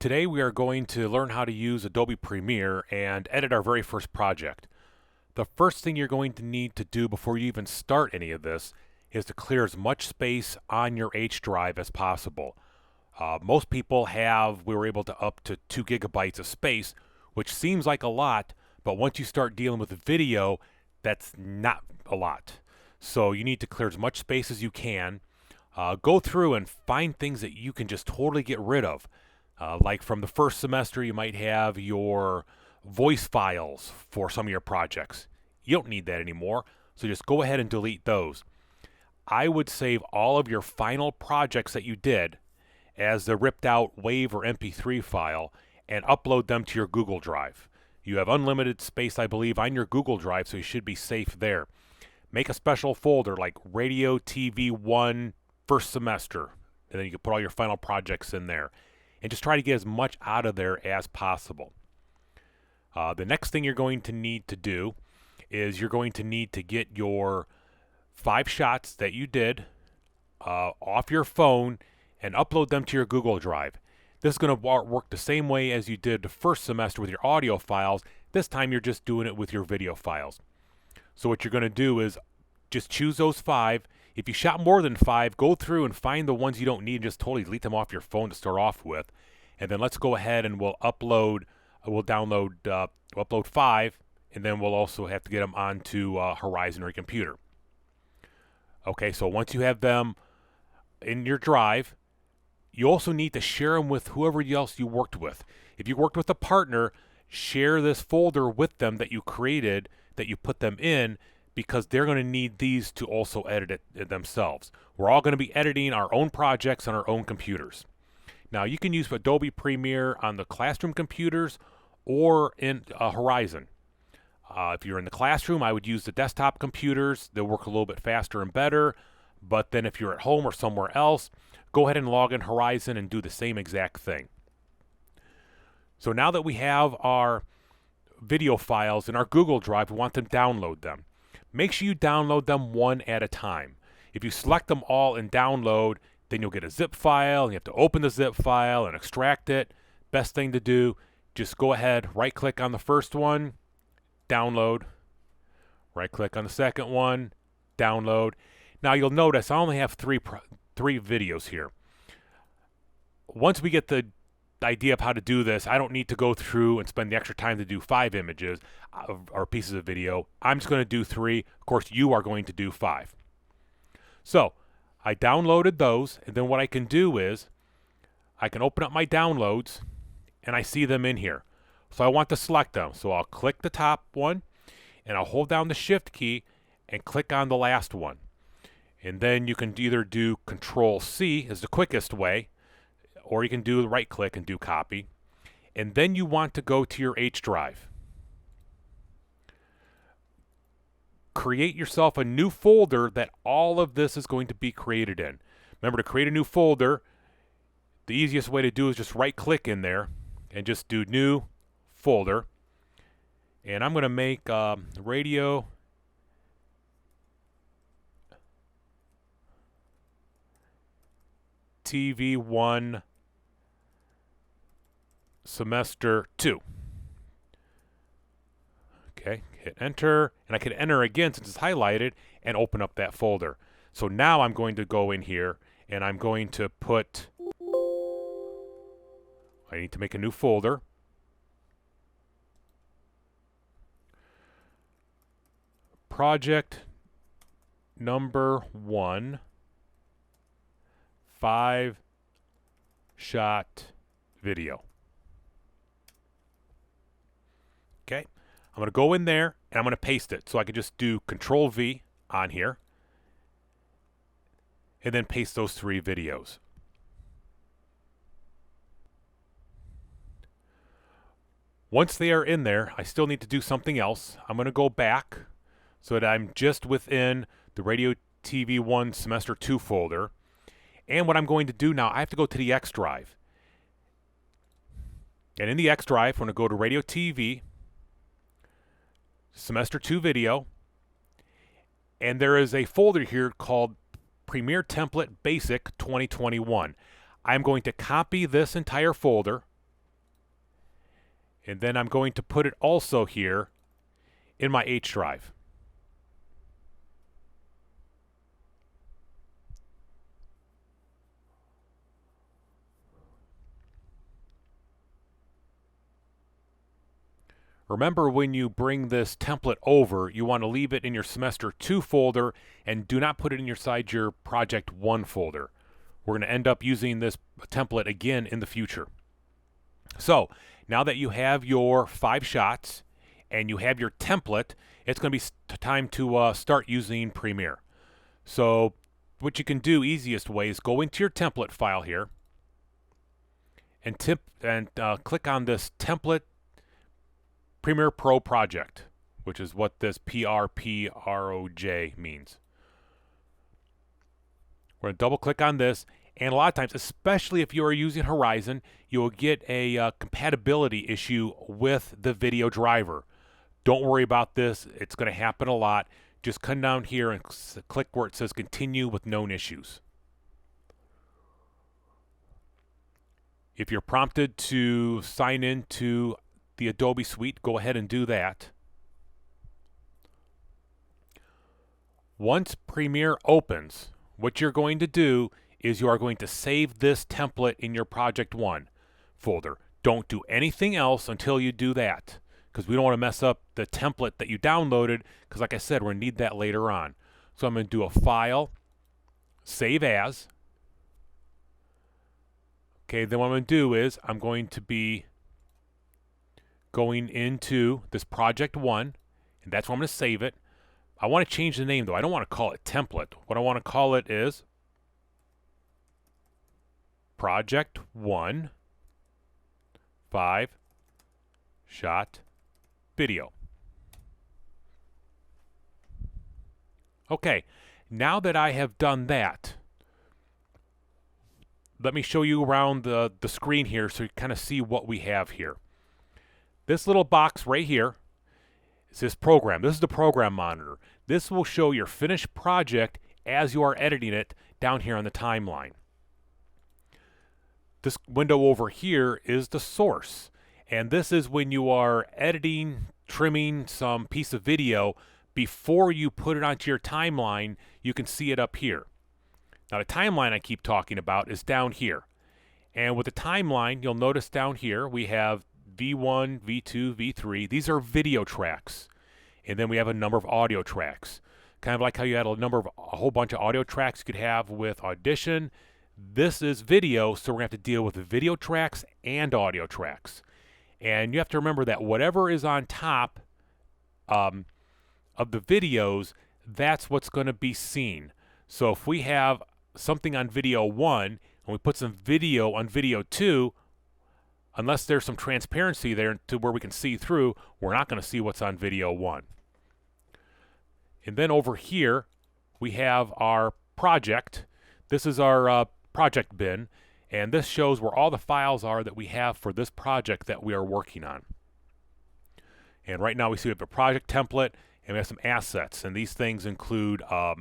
Today we are going to learn how to use Adobe Premiere and edit our very first project. The first thing you're going to need to do before you even start any of this is to clear as much space on your H drive as possible. Most people we were able to up to 2 gigabytes of space, which seems like a lot, but once you start dealing with video, that's not a lot. So you need to clear as much space as you can. Go through and find things that you can just totally get rid of. Like from the first semester, you might have your voice files for some of your projects. You don't need that anymore, so just go ahead and delete those. I would save all of your final projects that you did as the ripped out WAV or MP3 file and upload them to your Google Drive. You have unlimited space, I believe, on your Google Drive, so you should be safe there. Make a special folder like Radio TV 1 first semester, and then you can put all your final projects in there. And just try to get as much out of there as possible. The next thing you're going to need to do is you're going to need to get your 5 shots that you did off your phone and upload them to your Google Drive. This is going to work the same way as you did the first semester with your audio files. This time you're just doing it with your video files. So what you're going to do is just choose those 5. If you shot more than 5, go through and find the ones you don't need and just totally delete them off your phone to start off with. And then let's go ahead and we'll upload 5, and then we'll also have to get them onto Horizon or your computer. Okay, so once you have them in your drive, you also need to share them with whoever else you worked with. If you worked with a partner, share this folder with them that you created, that you put them in, because they're going to need these to also edit it themselves. We're all going to be editing our own projects on our own computers. Now, you can use Adobe Premiere on the classroom computers or in Horizon. If you're in the classroom, I would use the desktop computers. They'll work a little bit faster and better. But then if you're at home or somewhere else, go ahead and log in Horizon and do the same exact thing. So now that we have our video files in our Google Drive, we want to download them. Make sure you download them one at a time. If you select them all and download, then you'll get a zip file, and you have to open the zip file and extract it. Best thing to do, just go ahead, right-click on the first one, download. Right-click on the second one, download. Now you'll notice I only have three videos here. Once we get the idea of how to do this, I don't need to go through and spend the extra time to do 5 images or pieces of video. I'm just going to do 3. Of course, you are going to do 5. So I downloaded those, and then what I can do is I can open up my downloads, and I see them in here. So I want to select them. So I'll click the top one, and I'll hold down the Shift key and click on the last one. And then you can either do Control-C is the quickest way, or you can do the right click and do copy. And then you want to go to your H drive. Create yourself a new folder that all of this is going to be created in. Remember, to create a new folder, the easiest way to do is just right click in there and just do new folder. And I'm going to make radio TV 1 semester 2. Okay, hit enter, and I can enter again since it's highlighted and open up that folder. So now I'm going to go in here and I'm going to I need to make a new folder. Project number 1, 5-shot video. Okay, I'm going to go in there and I'm going to paste it. So I can just do Control V on here and then paste those 3 videos. Once they are in there, I still need to do something else. I'm going to go back so that I'm just within the Radio TV 1 Semester 2 folder. And what I'm going to do now, I have to go to the X drive. And in the X drive, I'm going to go to Radio TV, Semester 2 Video, and there is a folder here called Premiere Template Basic 2021. I'm going to copy this entire folder And then I'm going to put it also here in my H drive. Remember, when you bring this template over, you want to leave it in your Semester 2 folder and do not put it inside your Project 1 folder. We're going to end up using this template again in the future. So, now that you have your 5 shots and you have your template, it's going to be time to start using Premiere. So, what you can do, easiest way, is go into your template file here and click on this template Premiere Pro project, which is what this PRPROJ means. We're going to double click on this, and a lot of times, especially if you are using Horizon, you will get a compatibility issue with the video driver. Don't worry about this. It's going to happen a lot. Just come down here and click where it says continue with known issues. If you're prompted to sign in to the Adobe Suite, go ahead and do that. Once Premiere opens, what you're going to do is you are going to save this template in your Project 1 folder. Don't do anything else until you do that, because we don't want to mess up the template that you downloaded, because like I said, we're going to need that later on. So I'm going to do a File, Save As. Okay, then what I'm going to do is I'm going to be going into this Project 1, and that's where I'm going to save it. I want to change the name, though. I don't want to call it template. What I want to call it is Project 1 5-shot video. Okay, now that I have done that, let me show you around the screen here so you kind of see what we have here. This little box right here is this program. This is the program monitor. This will show your finished project as you are editing it down here on the timeline. This window over here is the source. And this is when you are editing, trimming some piece of video before you put it onto your timeline. You can see it up here. Now the timeline I keep talking about is down here. And with the timeline, you'll notice down here we have V1, V2, V3. These are video tracks. And then we have a number of audio tracks. Kind of like how you had a whole bunch of audio tracks you could have with Audition. This is video, so we're going to have to deal with the video tracks and audio tracks. And you have to remember that whatever is on top of the videos, that's what's going to be seen. So if we have something on video 1 and we put some video on video 2, unless there's some transparency there to where we can see through, we're not going to see what's on video 1. And then over here, we have our project. This is our project bin, and this shows where all the files are that we have for this project that we are working on. And right now we see we have a project template, and we have some assets, and these things include a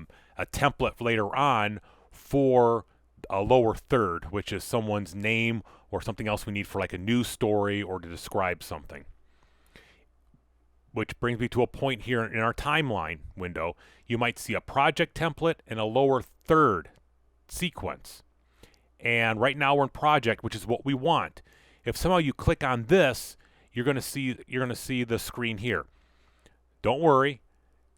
template later on for a lower third, which is someone's name or something else we need for like a news story or to describe something. Which brings me to a point here in our timeline window. You might see a project template and a lower third sequence. And right now we're in project, which is what we want. If somehow you click on this, you're going to see the screen here. Don't worry,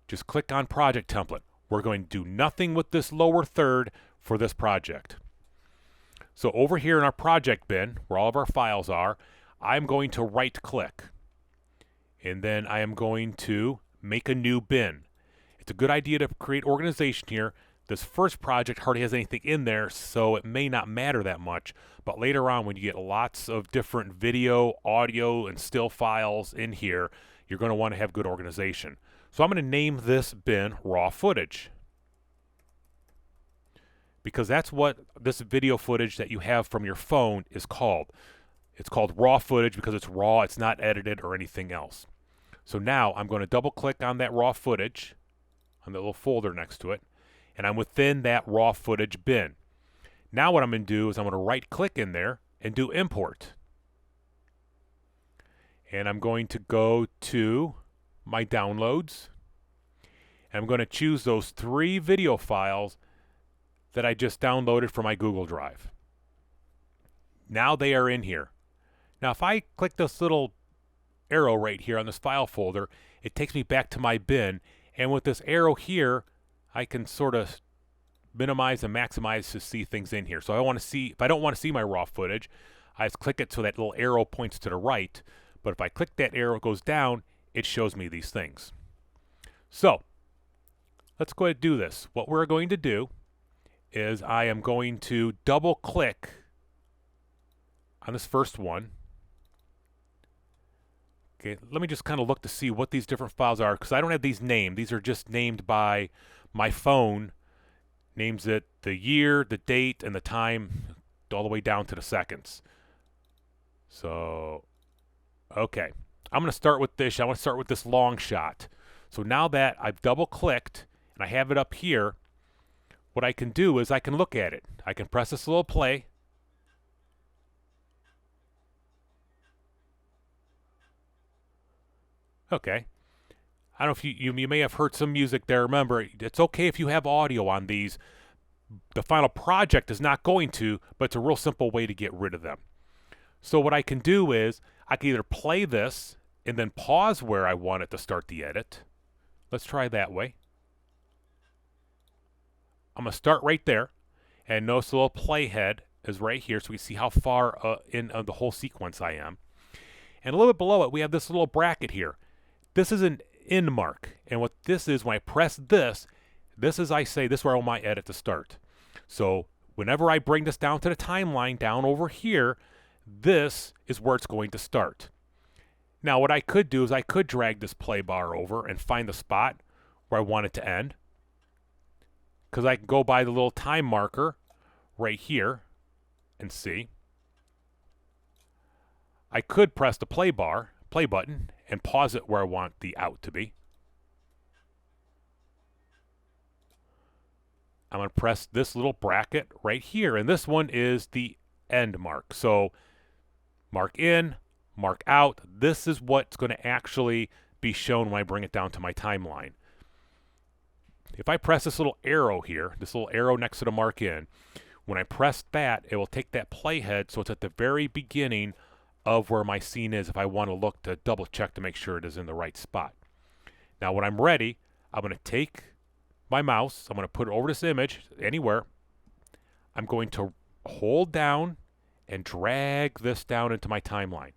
just click on project template. We're going to do nothing with this lower third for this project. So over here in our project bin, where all of our files are, I'm going to right click. And then I am going to make a new bin. It's a good idea to create organization here. This first project hardly has anything in there, so it may not matter that much. But later on, when you get lots of different video, audio, and still files in here, you're going to want to have good organization. So I'm going to name this bin raw footage, because that's what this video footage that you have from your phone is called. It's called raw footage because it's raw, it's not edited or anything else. So now I'm going to double click on that raw footage, on the little folder next to it, and I'm within that raw footage bin. Now what I'm going to do is I'm going to right click in there and do import. And I'm going to go to my downloads. And I'm going to choose those 3 video files that I just downloaded from my Google Drive. Now they are in here. Now if I click this little arrow right here on this file folder, it takes me back to my bin. And with this arrow here, I can sort of minimize and maximize to see things in here. So I want to see, if I don't want to see my raw footage, I just click it so that little arrow points to the right. But if I click that arrow, it goes down, it shows me these things. So let's go ahead and do this. What we're going to do is I am going to double click on this first one. Okay, let me just kind of look to see what these different files are, because I don't have these named. These are just named by my phone. Names it the year, the date, and the time, all the way down to the seconds. So, okay. I'm going to start with this. I want to start with this long shot. So now that I've double clicked and I have it up here, what I can do is I can look at it. I can press this little play. Okay. I don't know if you may have heard some music there. Remember, it's okay if you have audio on these. The final project is not going to, but it's a real simple way to get rid of them. So what I can do is I can either play this and then pause where I want it to start the edit. Let's try that way. I'm going to start right there, and notice the little playhead is right here, so we see how far in the whole sequence I am. And a little bit below it, we have this little bracket here. This is an end mark, and what this is, when I press this is, I say, this is where I want my edit to start. So whenever I bring this down to the timeline down over here, this is where it's going to start. Now what I could do is I could drag this play bar over and find the spot where I want it to end, because I can go by the little time marker right here and see. I could press the play button, and pause it where I want the out to be. I'm going to press this little bracket right here, and this one is the end mark. So mark in, mark out. This is what's going to actually be shown when I bring it down to my timeline. If I press this little arrow here, this little arrow next to the mark in, when I press that, it will take that playhead, so it's at the very beginning of where my scene is if I want to look to double check to make sure it is in the right spot. Now when I'm ready, I'm going to take my mouse, I'm going to put it over this image anywhere. I'm going to hold down and drag this down into my timeline.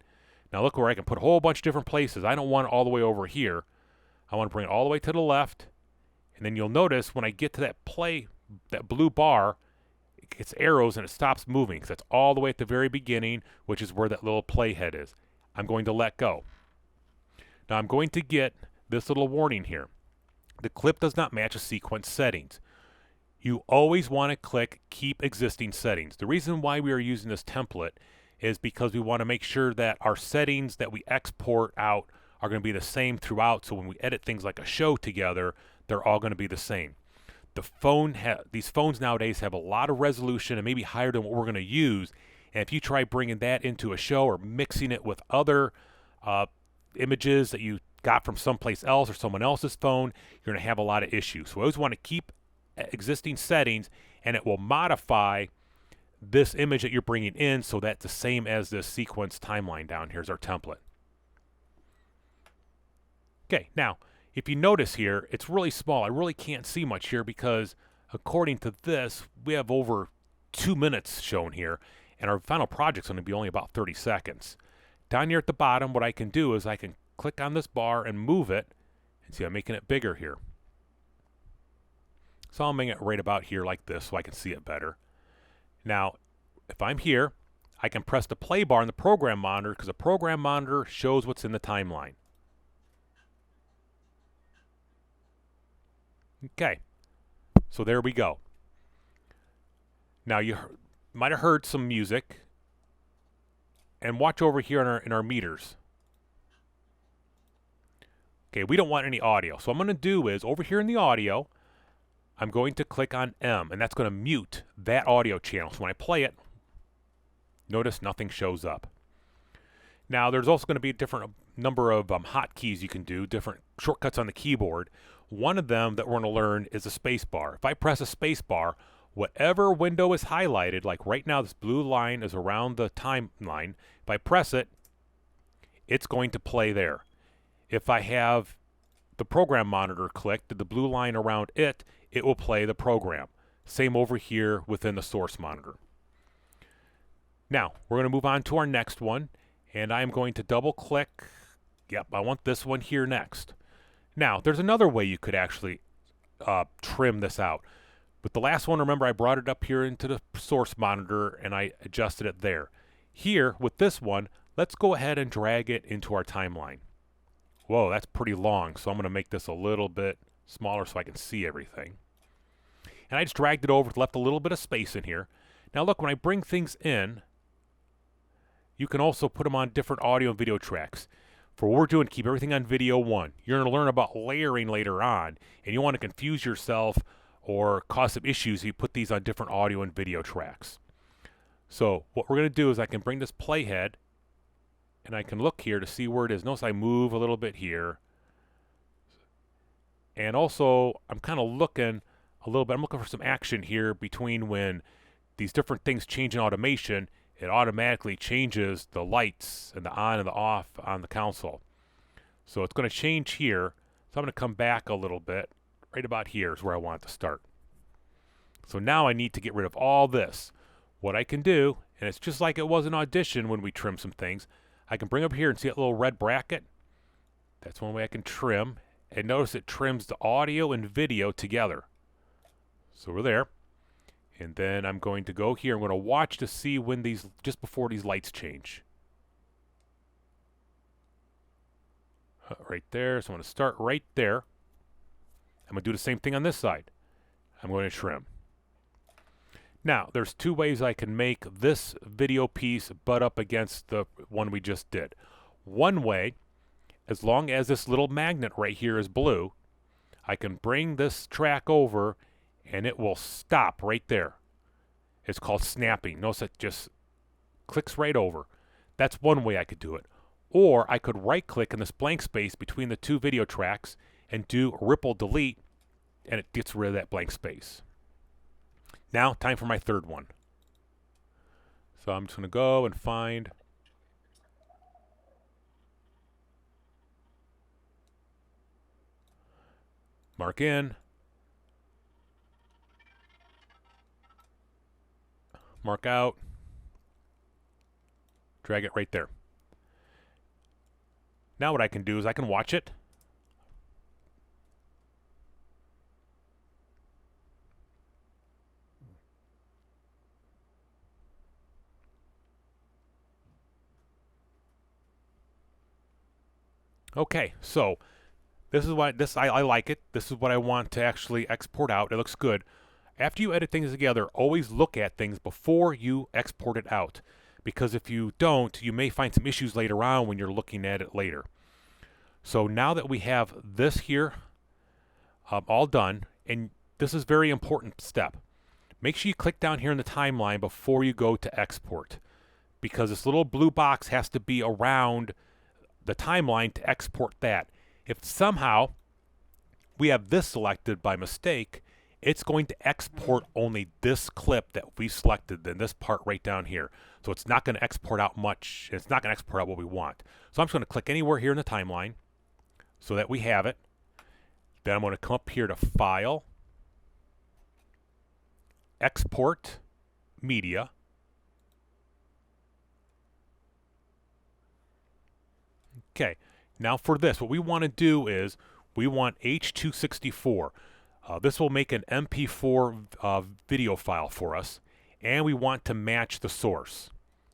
Now look where I can put a whole bunch of different places. I don't want it all the way over here. I want to bring it all the way to the left. And then you'll notice when I get to that play, that blue bar, it gets arrows and it stops moving because that's all the way at the very beginning, which is where that little playhead is. I'm going to let go. Now I'm going to get this little warning here. The clip does not match the sequence settings. You always want to click Keep Existing Settings. The reason why we are using this template is because we want to make sure that our settings that we export out are going to be the same throughout, so when we edit things like a show together, they're all going to be the same. These phones nowadays have a lot of resolution and maybe higher than what we're going to use, and if you try bringing that into a show or mixing it with other images that you got from someplace else or someone else's phone, you're going to have a lot of issues. So we always want to keep existing settings, and it will modify this image that you're bringing in so that's the same as this sequence timeline down here is our template. Okay, now if you notice here, it's really small. I really can't see much here because according to this, we have over 2 minutes shown here, and our final project's going to be only about 30 seconds. Down here at the bottom, what I can do is I can click on this bar and move it, and see I'm making it bigger here. So I'll make it right about here like this so I can see it better. Now, if I'm here, I can press the play bar in the program monitor because the program monitor shows what's in the timeline. Okay, so there we go. Now you might have heard some music, and watch over here in our meters. Okay, we don't want any audio, so what I'm going to do is over here in the audio, I'm going to click on M, and that's going to mute that audio channel. So when I play it, notice nothing shows up. Now there's also going to be different number of hotkeys you can do, different shortcuts on the keyboard. One of them that we're going to learn is a space bar. If I press a space bar, whatever window is highlighted, like right now this blue line is around the timeline, if I press it, it's going to play there. If I have the program monitor clicked, the blue line around it, it will play the program. Same over here within the source monitor. Now, we're going to move on to our next one, and I'm going to double click. Yep, I want this one here next. Now, there's another way you could actually trim this out. With the last one, remember I brought it up here into the source monitor and I adjusted it there. Here, with this one, let's go ahead and drag it into our timeline. Whoa, that's pretty long, so I'm going to make this a little bit smaller so I can see everything. And I just dragged it over, left a little bit of space in here. Now look, when I bring things in, you can also put them on different audio and video tracks. For what we're doing, keep everything on video 1. You're going to learn about layering later on, and you want to confuse yourself or cause some issues if you put these on different audio and video tracks. So what we're going to do is I can bring this playhead, and I can look here to see where it is. Notice I move a little bit here. And also, I'm kind of looking a little bit. I'm looking for some action here between when these different things change in automation. It automatically changes the lights and the on and the off on the console. So it's going to change here. So I'm going to come back a little bit. Right about here is where I want it to start. So now I need to get rid of all this. What I can do, and it's just like it was in Audition when we trim some things, I can bring up here and see that little red bracket. That's one way I can trim. And notice it trims the audio and video together. So we're there. And then I'm going to go here. I'm going to watch to see when these, just before these lights change. Right there. So I'm going to start right there. I'm going to do the same thing on this side. I'm going to trim. Now, there's two ways I can make this video piece butt up against the one we just did. One way, as long as this little magnet right here is blue, I can bring this track over and it will stop right there. It's called snapping. Notice it just clicks right over. That's one way I could do it. Or I could right click in this blank space between the two video tracks and do ripple delete, and it gets rid of that blank space. Now, time for my third one. So I'm just going to go and find mark in, mark out, drag it right there. Now what I can do is I can watch it. Okay, so this is what I like it. This is what I want to actually export out. It looks good. After you edit things together, always look at things before you export it out. Because if you don't, you may find some issues later on when you're looking at it later. So now that we have this here all done, and this is a very important step, make sure you click down here in the timeline before you go to export. Because this little blue box has to be around the timeline to export that. If somehow we have this selected by mistake, it's going to export only this clip that we selected, then this part right down here. So it's not going to export out much. It's not going to export out what we want. So I'm just going to click anywhere here in the timeline so that we have it. Then I'm going to come up here to File, Export, Media. Okay, now for this, what we want to do is we want H.264. This will make an MP4 video file for us, and we want to match the source.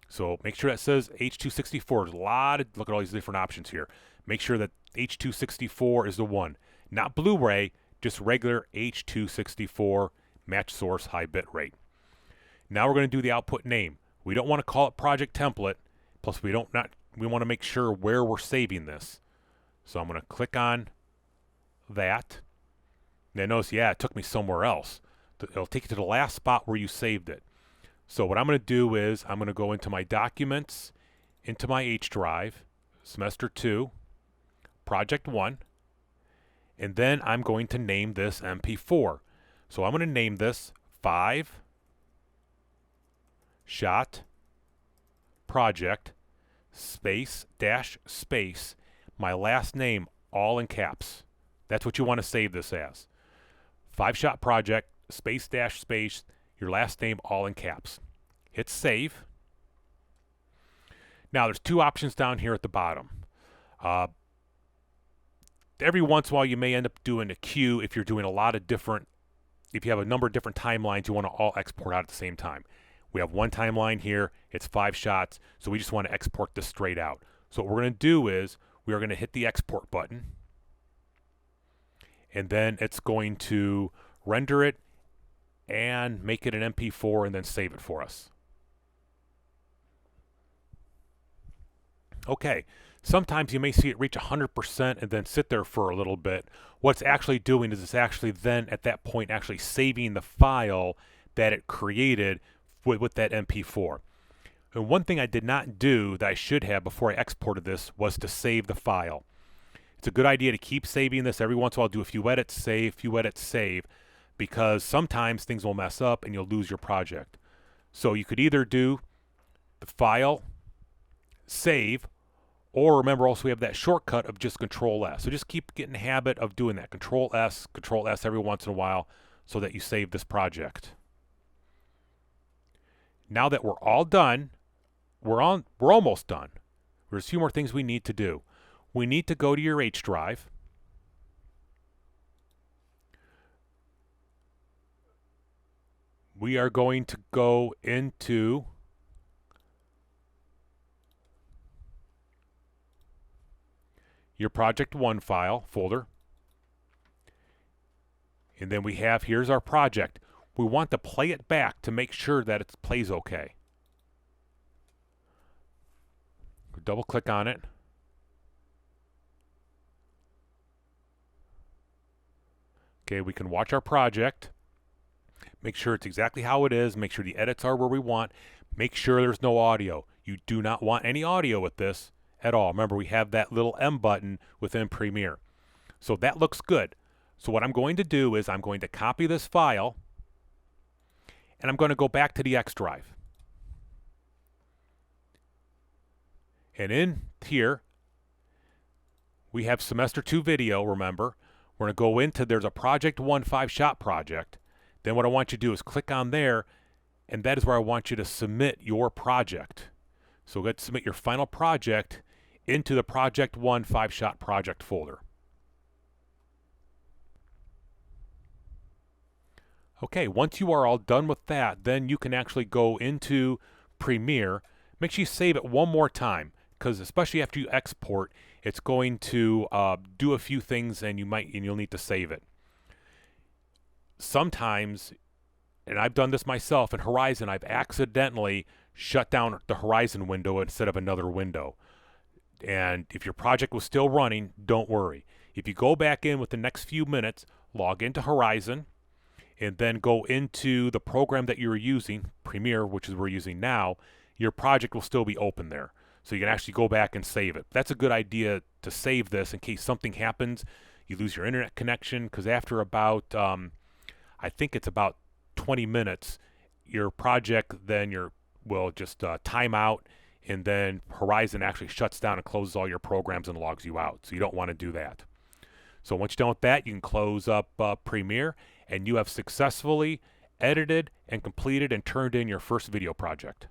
So make sure that says H.264. There's a lot of, look at all these different options here. Make sure that H.264 is the one. Not Blu-ray, just regular H.264, match source, high bit rate. Now we're going to do the output name. We don't want to call it project template, plus we want to make sure where we're saving this. So I'm going to click on that. Now notice, yeah, it took me somewhere else. It'll take you to the last spot where you saved it. So what I'm going to do is I'm going to go into my documents, into my H drive, semester 2, project 1, and then I'm going to name this MP4. So I'm going to name this 5 shot project space dash space, my last name all in caps. That's what you want to save this as. 5 shot project space dash space, your last name all in caps. Hit save. Now there's 2 options down here at the bottom. Every once in a while you may end up doing a queue if you're doing a lot of different, if you have a number of different timelines you want to all export out at the same time. We have one timeline here, it's 5 shots, so we just want to export this straight out. So what we're going to do is we are going to hit the export button, and then it's going to render it and make it an MP4 and then save it for us. Okay, sometimes you may see it reach 100% and then sit there for a little bit. What it's actually doing is it's actually then at that point actually saving the file that it created with that MP4. And one thing I did not do that I should have before I exported this was to save the file. It's a good idea to keep saving this. Every once in a while do a few edits, save, because sometimes things will mess up and you'll lose your project. So you could either do the file, save, or remember also we have that shortcut of just Control S. So just keep getting the habit of doing that. Control S every once in a while so that you save this project. Now that we're all done, we're almost done. There's a few more things we need to do. We need to go to your H drive. We are going to go into your project 1 file folder. And then we have, here's our project. We want to play it back to make sure that it plays okay. Double click on it. Okay, we can watch our project. Make sure it's exactly how it is. Make sure the edits are where we want. Make sure there's no audio. You do not want any audio with this at all. Remember, we have that little M button within Premiere. So that looks good. So what I'm going to do is I'm going to copy this file and I'm going to go back to the X drive. And in here, we have semester 2 video, remember. We're going to go into, there's a project 1 5-shot project. Then what I want you to do is click on there, and that is where I want you to submit your project. So let's submit your final project into the project 1 5-shot project folder. Okay, once you are all done with that, then you can actually go into Premiere. Make sure you save it one more time, because especially after you export, it's going to do a few things, and you'll need to save it. Sometimes, and I've done this myself in Horizon, I've accidentally shut down the Horizon window instead of another window. And if your project was still running, don't worry. If you go back in with the next few minutes, log into Horizon, and then go into the program that you're using, Premiere, which is what we're using now, your project will still be open there. So you can actually go back and save it. That's a good idea to save this in case something happens, you lose your internet connection, because after about, I think it's about 20 minutes, your project then will just time out, and then Horizon actually shuts down and closes all your programs and logs you out. So you don't want to do that. So once you're done with that, you can close up Premiere, and you have successfully edited and completed and turned in your first video project.